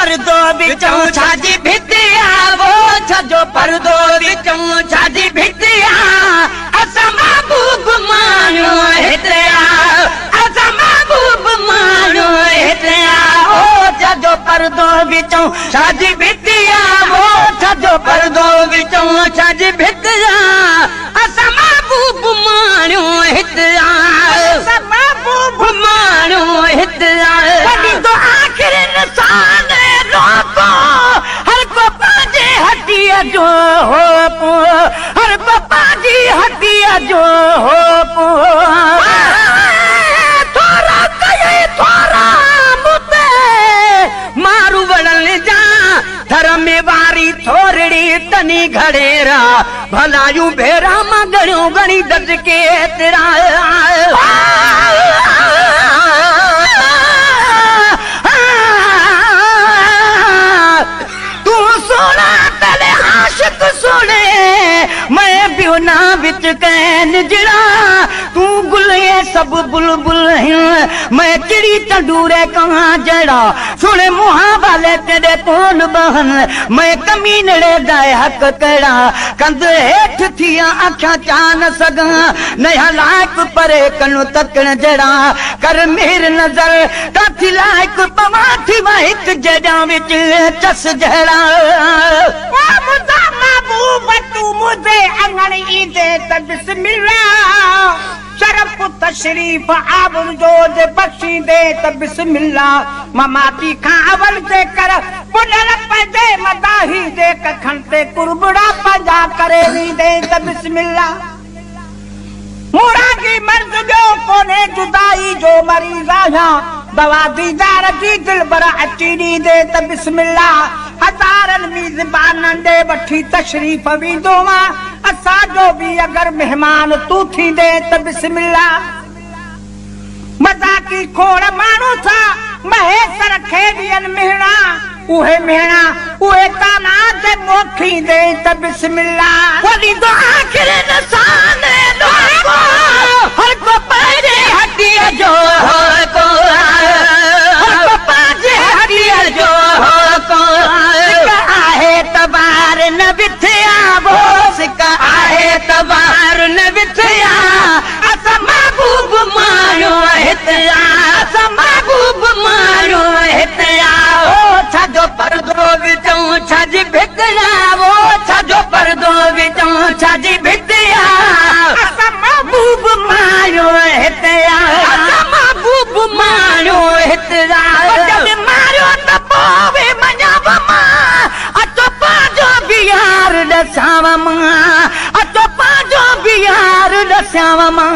पर्दो विचों छाजी भितिया वो छजो पर्दो विचों छाजी भितिया असा महबूब मानो हितया असा महबूब मानो हितया ओ छजो पर्दो विचों छाजी भितिया वो छजो पर्दो विचों छाजी भितिया असा महबूब मानो हितया असा महबूब मानो हितया कभी तो आखिर इंसान रोको हर को पाजे हटिया जो हो पो हर को पाजी हटिया जो हो पो थोड़ा कहे थोड़ा मुते मारू वड़न जा धर्म में वारी थोरड़ी तनी घड़ेरा भलायूं भेरा मगड़ियों गणी दज के तेरा आशिक सुने मैं बिना बिच कैन जड़ा तू गुल ये सब बुलबुल है मैं चिड़ी तंडूरे कहाँ जड़ा सुने मुहा वाले तेरे तोन बहन मैं कमीनड़े दाए हक कड़ा कंद हेठ थिया आख्या चान सगा नया लायक परे कनु तकन जड़ा कर मेर नजर काथी लायक पवा थी वाहिक जड़ा विच चस जड़ा महबूब तू मुझे अंगण ईदे त बिस्मिल्लाह शरफ तशरीफ आबुल जो दे बख्शी दे त बिस्मिल्लाह ममाती खां अवल दे कर पुनर पदे मदाही दे कखन ते कुरबड़ा पजा करे री दे त बिस्मिल्लाह मुरागी मर्द जो कोने जुदाई जो मरीज आया दवा दीदार जी दिल बरा अची दे त बिस्मिल्लाह हजारन मीज़बान दे वठी तशरीफ भी दोवा असा जो भी अगर मेहमान तू थी दे त बिस्मिल्लाह मजाकी खोड़ मानू था महेसर खेदियन मेहना उहे मेहना उहे ताना दे मोखी दे त बिस्मिल्लाह वली तो आखिर इंसान लोगो हर को पैरे हटिया जो हो को हर को पाजे हटिया जो हो को आहे तबार न बिथिया वो सिका आहे तबार न बिथिया असा महबूब मानो हितया असा महबूब मानो हितया ओ छजो पर्दो विचों छजी भितिया वो छजो पर्दो विचों छजी भितिया असा महबूब मानो हितया असा महबूब मानो हितया जब मारो त पोवे मञावा बिहार दसावा मां अतो पांजो बिहार दसावा मां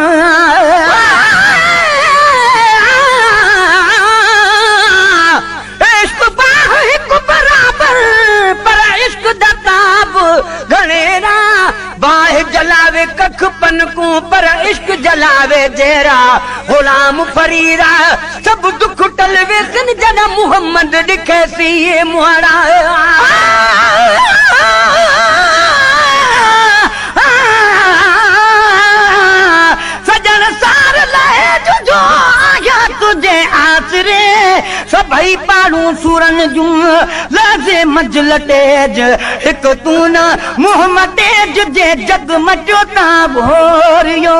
इश्क बाह हिक बराबर पर इश्क दताब घनेरा बाह जलावे कख पनकू पर इश्क जलावे जेरा गुलाम फरीरा सब दुख टलवे सिन जना मुहम्मद दिखे सी मुहरा सजन सार लाए जो आया तुझे आसरे सभई पाड़ू सूरन जूं लाजे मंजिल तेज एक तू न मुहम्मद तेज जे जग मटियो ता भोरियो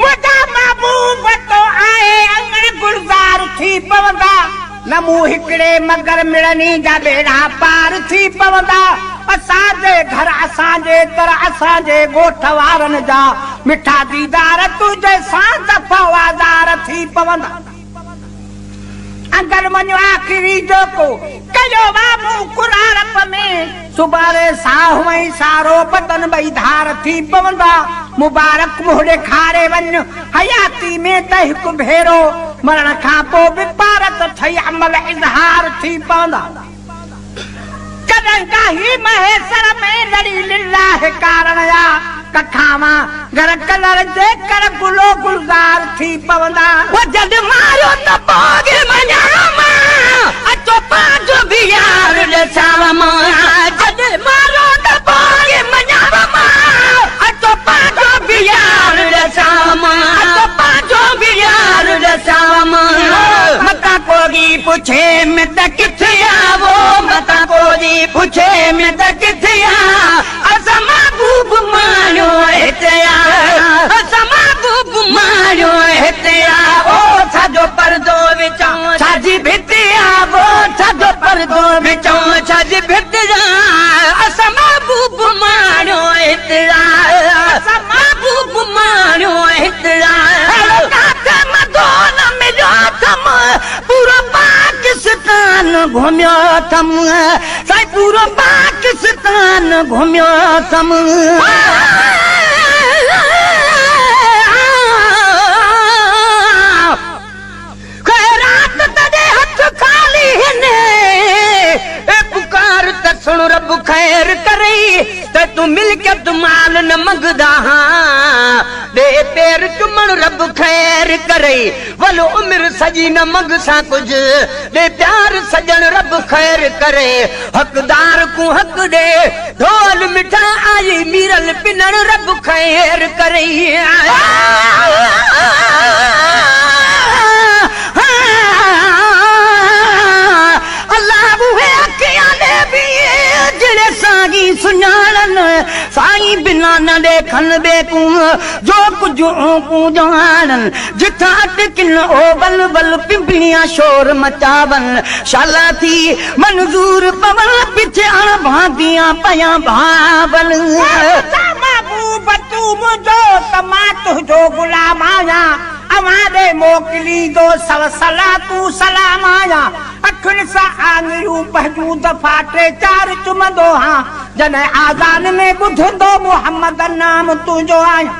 वदा महबूब तो आए अंगण गुलजार थी पवंदा न मुंह हिकड़े मगर मिलनी जा बेड़ा पार थी पवंदा असांजे घर असांजे तर असांजे ॻोठ वारनि जा मिठा दीदार तुझे सां फवादार थी पवंदा अंदर मञो आखिरी जो को कयो बाबू कुरारप में सुबारे साह वई सारो बदन बई धार थी पवंदा मुबारक मुहड़े खारे वञ हयाती में त हिकु भेरो मरण खां पोइ बि पारत ठही अमल इज़हार थी पवंदा कदं काही महेसर में लड़ी लिल्लाह कारण या कखावा घर कलर जे कर गुलो गुलजार थी पवंदा वो जद मारो त पोगे मञामा अचो पांजो भी यार दसावा मां जद मारो त पोगे मञामा अचो पांजो भी यार दसावा मां अचो पांजो भी यार दसावा मां मता कोगी पर्दो विचों छाजी भितिया वो छाजो पर्दो विचों छाजी भितिया असां महबूब माणो हितरा असां महबूब माणो हितरा काथे मदो न मिलियो थम पूरो पाकिस्तान घुमियो थम साईं पूरो पाकिस्तान घुमियो थम सुन रब खैर करे ते तू मिल के तू माल न मंगदा हां दे पैर चुमण रब खैर करे वलो उम्र सजी न मंगसा कुछ दे प्यार सजन रब खैर करे हकदार को हक दे ढोल मिठा आई मीरल पिनण रब खैर करे सुञाणन साईं बिना न देखन बेकू जो कुछ को जानन जिथा अटकिन ओ बल बल पिंपलियां शोर मचावन शाला थी मंजूर पवन पीछे अण भांदियां पया भावन महबूब तू मुझो तमा तुझो गुलाम आया हमारे मोकली दो सला तू सलाम आया अखिन सा आंगरू पहजू दफा टे चार चुमदो हां जने आजान में बुधंदो मोहम्मद नाम तुझो आया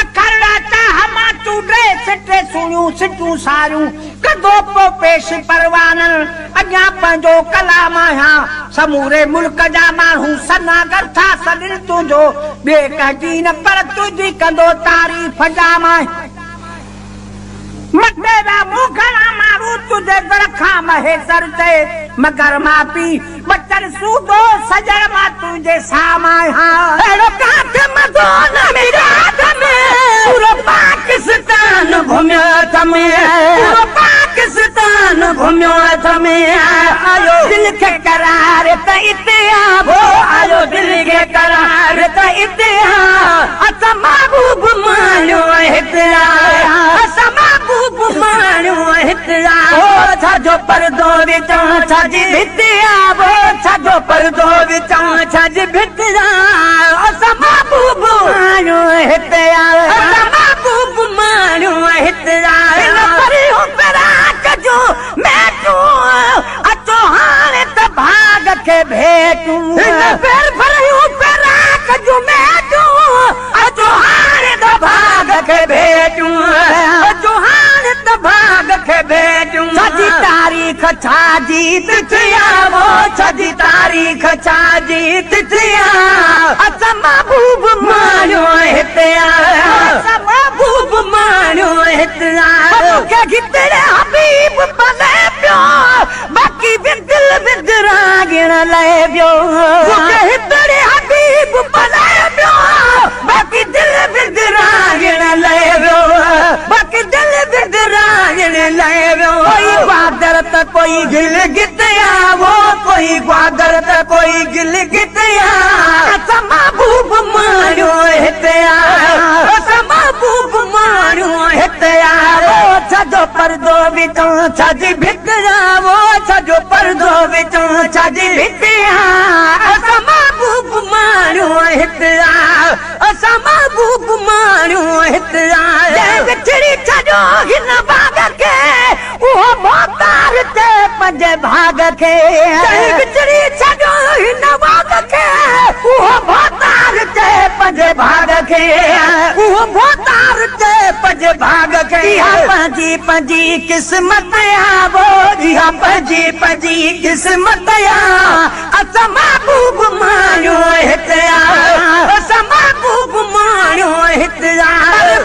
अखरड़ा चाह तू ड्रे सिटे सुणियूं सिटूं सारियूं कदो पो पेश परवानन अॻियां पंहिंजो कलाम आया समूरे मुल्क जा माण्हू सनागर था सदिल तुंहिंजो ॿिए कंहिंजी न पर तुंहिंजी कंदो तारीफ़ जाम मटेरा मुखड़ा मारू तुझे दरखा महे सर ते मगर मापी बचन सूदो सजर मा तुझे सामाय हां एड़ो काठ मदो न मिराद में पूरो पाकिस्तान घुमियो थमे पूरो पाकिस्तान घुमियो थमे आयो दिल के करार त इते आबो आयो दिल के करार त इते असां महबूब माणो हितरा असां महबूब माणो हितरा ओ छाजो पर्दो विचों छाजी भितिया वो छाजो पर्दो विचों छाजी भितिया असां महबूब माणो हितरा असां महबूब माणो हितरा इन परियो पराक जो मैटू अचो हाणे त भाग के भेटू इन पैर परियो पराक जो मैटू अचो हाणे त भाग के भेटू अचो हाणे त भाग के भेटू छाजी तारीख छाजी तिथिया वो छाजी तारीख छाजी तिथिया असां महबूब माणो हितया असां महबूब माणो हितया के गितड़े हबीब पले पियो बाकी दिल विदरा गिण ले पियो के हितड़े हबीब पले पियो बाकी दिल विदरा गिण ले पियो बाकी दिल विदरा गिण ले पियो कोई ग्वादर त कोई गिल गितया वो कोई ग्वादर त कोई गिल गितया असां महबूब माणो हितया असां महबूब माणो हितया वो छाजो पर्दो विचों छाजी भितिया वो छाजो पर्दो विचों छाजी भितिया असां महबूब माणो हितया असां महबूब माणो हितया विछड़ी छॾो हिन बाग खे उहो मोहतार ते पंहिंजे भाग खे विछड़ी छॾो हिन बाग खे उहो मोहतार ते पंहिंजे भाग खे उहो मोहतार ते पंहिंजे भाग खे इहा पंहिंजी पंहिंजी क़िस्मत वो इहा पंहिंजी पंहिंजी क़िस्मत असां महबूब माणो हितया असां महबूब माणो हितया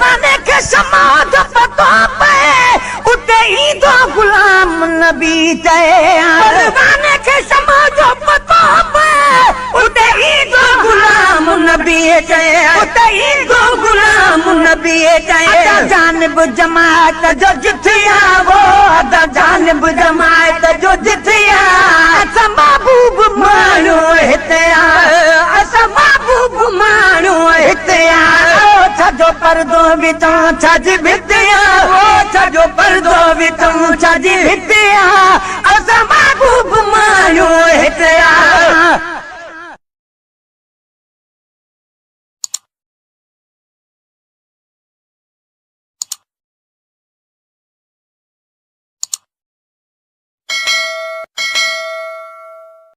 माने खे समाज पतो पए उते ईंदो गुलाम नबी चए माने खे समाज पतो पए उते ईंदो गुलाम नबी चए उते ईंदो गुलाम नबी चए जानब जमात जो जिथिया वो जानब जमात जो जिथिया असां महबूब माणो हितया असां महबूब माणो हितया छाजो पर्दो विचों छाजी भितिया वो सॼो परदो विधऊं छाजी हिते आ असां महबूब मायूं हिते आ